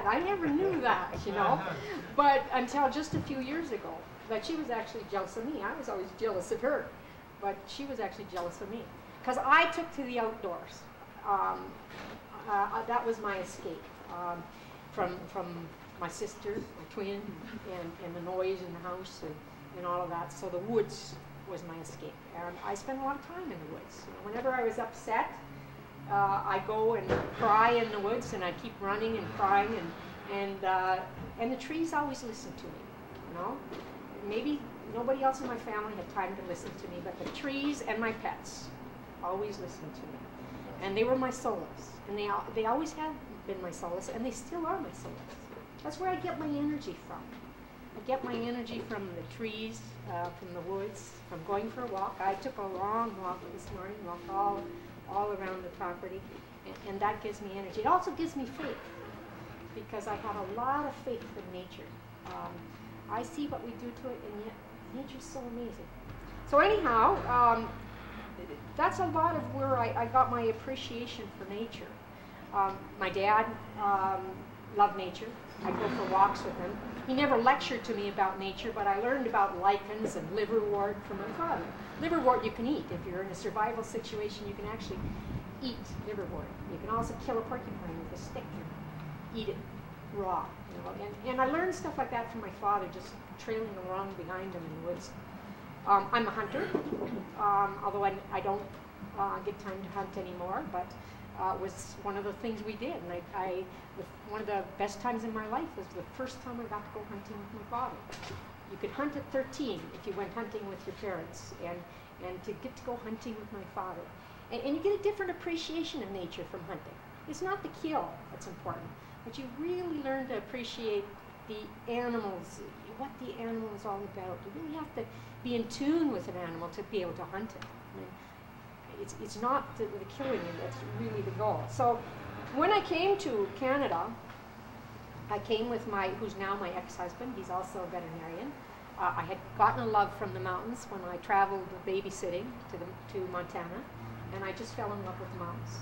that. I never knew that, you know. But until just a few years ago, that she was actually jealous of me. I was always jealous of her, but she was actually jealous of me. Because I took to the outdoors. That was my escape from my sister, my twin, and the noise in the house and all of that. So the woods was my escape. And I spent a lot of time in the woods. You know, whenever I was upset, I go and cry in the woods, and I keep running and crying, and the trees always listen to me, you know. Maybe nobody else in my family had time to listen to me, but the trees and my pets always listened to me. And they were my solace, and they always have been my solace, and they still are my solace. That's where I get my energy from. I get my energy from the trees, from the woods, from going for a walk. I took a long walk this morning, walked all around the property, and that gives me energy. It also gives me faith, because I have a lot of faith in nature. I see what we do to it, and yet nature's so amazing. So anyhow, that's a lot of where I got my appreciation for nature. My dad loved nature. I'd go for walks with him. He never lectured to me about nature, but I learned about lichens and liverwort from my father. Liverwort you can eat. If you're in a survival situation, you can actually eat liverwort. You can also kill a porcupine with a stick and eat it raw. You know? And I learned stuff like that from my father, just trailing along behind him in the woods. I'm a hunter, although I don't get time to hunt anymore, but it was one of the things we did. And one of the best times in my life was the first time I got to go hunting with my father. You could hunt at 13 if you went hunting with your parents, and to get to go hunting with my father. And you get a different appreciation of nature from hunting. It's not the kill that's important, but you really learn to appreciate the animals, what the animal is all about. You really have to be in tune with an animal to be able to hunt it. I mean, it's not the killing that's really the goal. So when I came to Canada, I came with who's now my ex-husband. He's also a veterinarian. I had gotten a love from the mountains when I traveled babysitting to Montana, and I just fell in love with the mountains.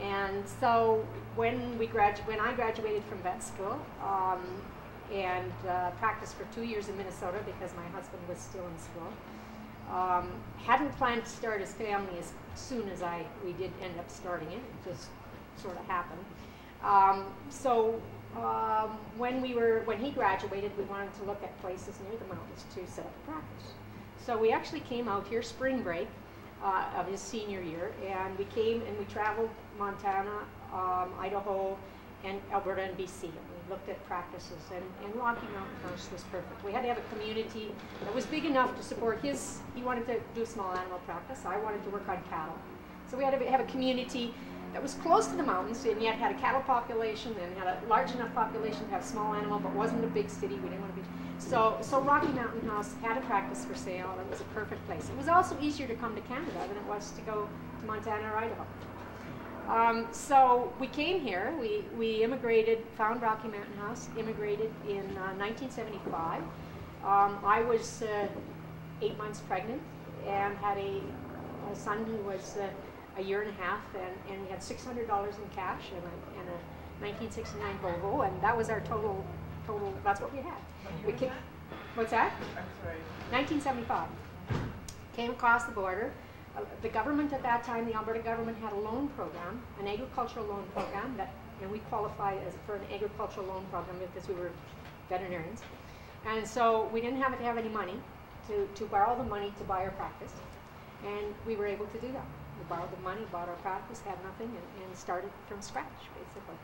And so when I graduated from vet school and practiced for 2 years in Minnesota because my husband was still in school, hadn't planned to start his family as soon as we did end up starting it. It just sort of happened. When he graduated, we wanted to look at places near the mountains to set up a practice. So we actually came out here spring break of his senior year, and we came and we traveled Montana, Idaho, and Alberta and BC. And we looked at practices, and Rocky Mountain House was perfect. We had to have a community that was big enough to support he wanted to do a small animal practice. I wanted to work on cattle. So we had to have a community that was close to the mountains and yet had a cattle population and had a large enough population to have small animal, but wasn't a big city. We didn't want to be. So Rocky Mountain House had a practice for sale. It was a perfect place. It was also easier to come to Canada than it was to go to Montana or Idaho. So we came here. We immigrated, found Rocky Mountain House, immigrated in 1975. I was 8 months pregnant and had a son who was a year and a half, and we had $600 in cash and a 1969 Volvo, and that was our total. That's what we had. What's that? I'm sorry. 1975. Came across the border. The government at that time, the Alberta government, had a loan program, an agricultural loan program, and we qualified for an agricultural loan program because we were veterinarians. And so we didn't have to have any money to borrow the money to buy our practice, and we were able to do that. We borrowed the money, bought our practice, had nothing, and started from scratch, basically.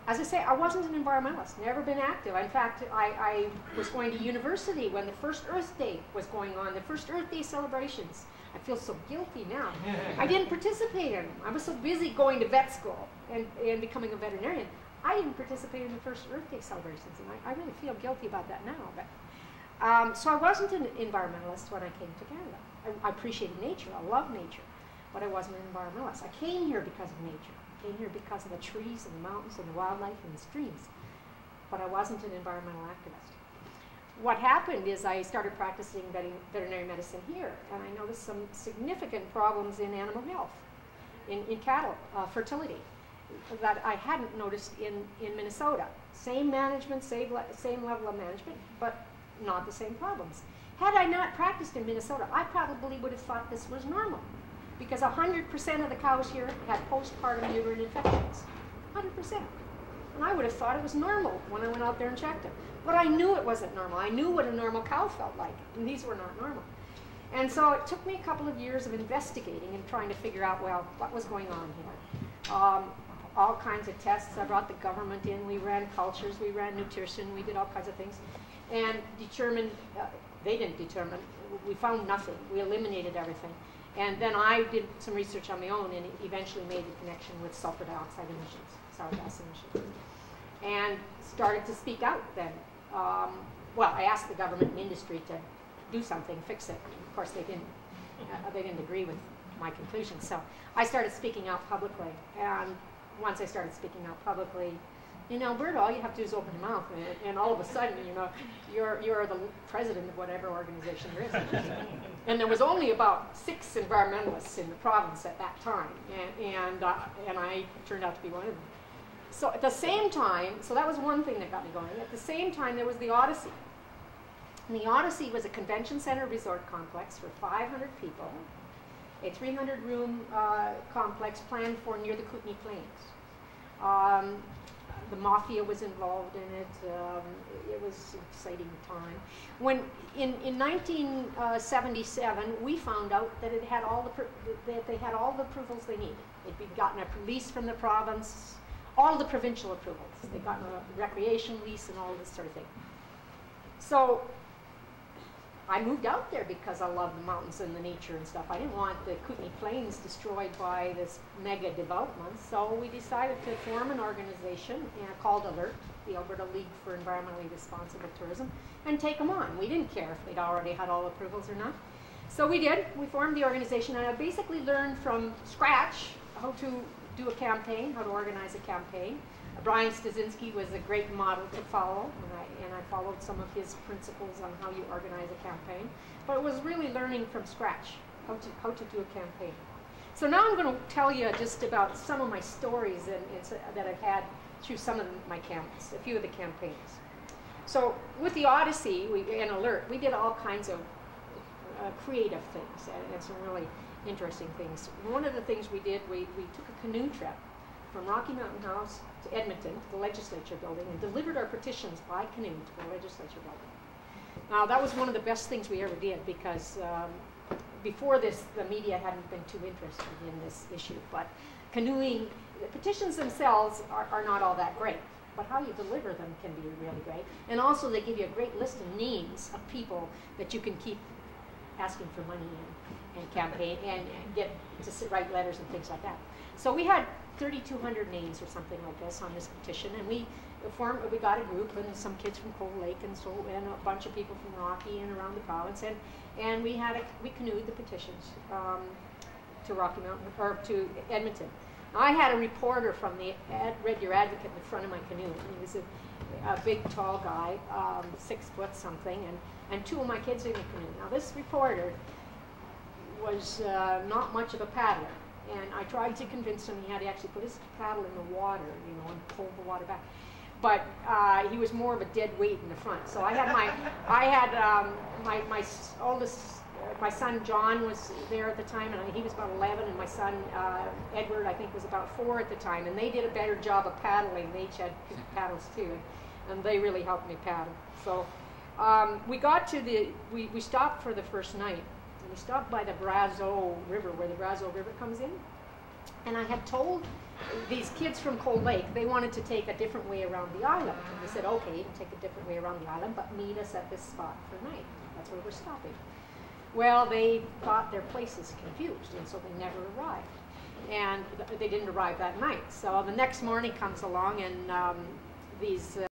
As I say, I wasn't an environmentalist, never been active. In fact, I was going to university when the first Earth Day was going on, the first Earth Day celebrations. I feel so guilty now. I didn't participate in them. I was so busy going to vet school and becoming a veterinarian. I didn't participate in the first Earth Day celebrations, and I really feel guilty about that now. But, so I wasn't an environmentalist when I came to Canada. I appreciated nature, I love nature, but I wasn't an environmentalist. I came here because of nature. I came here because of the trees and the mountains and the wildlife and the streams, but I wasn't an environmental activist. What happened is I started practicing veterinary medicine here, and I noticed some significant problems in animal health, in cattle, fertility. that I hadn't noticed in Minnesota. Same management, same level of management, but not the same problems. Had I not practiced in Minnesota, I probably would have thought this was normal, because 100% of the cows here had postpartum uterine infections. 100%. And I would have thought it was normal when I went out there and checked it. But I knew it wasn't normal. I knew what a normal cow felt like, and these were not normal. And so it took me a couple of years of investigating and trying to figure out, well, what was going on here. All kinds of tests. I brought the government in. We ran cultures. We ran nutrition. We did all kinds of things. And determined, they didn't determine, we found nothing. We eliminated everything. And then I did some research on my own and eventually made the connection with sulfur dioxide emissions, sour gas emissions. And started to speak out then. Well, I asked the government and industry to do something, fix it. Of course, they didn't agree with my conclusions. So I started speaking out publicly. And once I started speaking out publicly, in Alberta, all you have to do is open your mouth, and all of a sudden, you know, you're the president of whatever organization there is. And there was only about 6 environmentalists in the province at that time, and I turned out to be one of them. So at the same time, so that was one thing that got me going. At the same time, there was the Odyssey. And the Odyssey was a convention center resort complex for 500 people, a 300-room complex planned for near the Kootenay Plains. The mafia was involved in it. It was an exciting time. When in 1977, we found out that it had that they had all the approvals they needed. They'd gotten a lease from the province, all the provincial approvals. They'd gotten a recreation lease and all this sort of thing. So I moved out there because I love the mountains and the nature and stuff. I didn't want the Kootenay Plains destroyed by this mega development. So we decided to form an organization called ALERT, the Alberta League for Environmentally Responsible Tourism, and take them on. We didn't care if they'd already had all approvals or not. So we did. We formed the organization, and I basically learned from scratch how to do a campaign, how to organize a campaign. Brian Stasinski was a great model to follow, and I followed some of his principles on how you organize a campaign. But it was really learning from scratch how to do a campaign. So now I'm going to tell you just about some of my stories that I've had through some of my camps, a few of the campaigns. So with the Odyssey and ALERT, we did all kinds of creative things and some really interesting things. One of the things we did, we took a canoe trip from Rocky Mountain House to Edmonton, to the legislature building, and delivered our petitions by canoe to the legislature building. Now, that was one of the best things we ever did, because before this, the media hadn't been too interested in this issue. But canoeing, the petitions themselves are not all that great, but how you deliver them can be really great. And also, they give you a great list of names of people that you can keep asking for money and campaign and get to write letters and things like that. So we had 3,200 names or something like this on this petition, and we got a group, and some kids from Cold Lake, and a bunch of people from Rocky and around the province, and we canoed the petitions to Rocky Mountain, or to Edmonton. Now, I had a reporter from the Red Deer Advocate in the front of my canoe, and he was a big, tall guy, 6 foot something, and 2 of my kids in the canoe. Now, this reporter was not much of a paddler. And I tried to convince him he had to actually put his paddle in the water, you know, and pull the water back. But he was more of a dead weight in the front. So I had my oldest, my son John was there at the time, and he was about 11, and my son Edward, I think, was about 4 at the time. And they did a better job of paddling. They each had paddles too, and they really helped me paddle. So we got to we stopped for the first night. We stopped by the Brazeau River, where the Brazeau River comes in. And I had told these kids from Cold Lake they wanted to take a different way around the island. And they said, okay, you can take a different way around the island, but meet us at this spot for night. That's where we're stopping. Well, they thought their place is confused, and so they never arrived. And they didn't arrive that night. So the next morning comes along, and these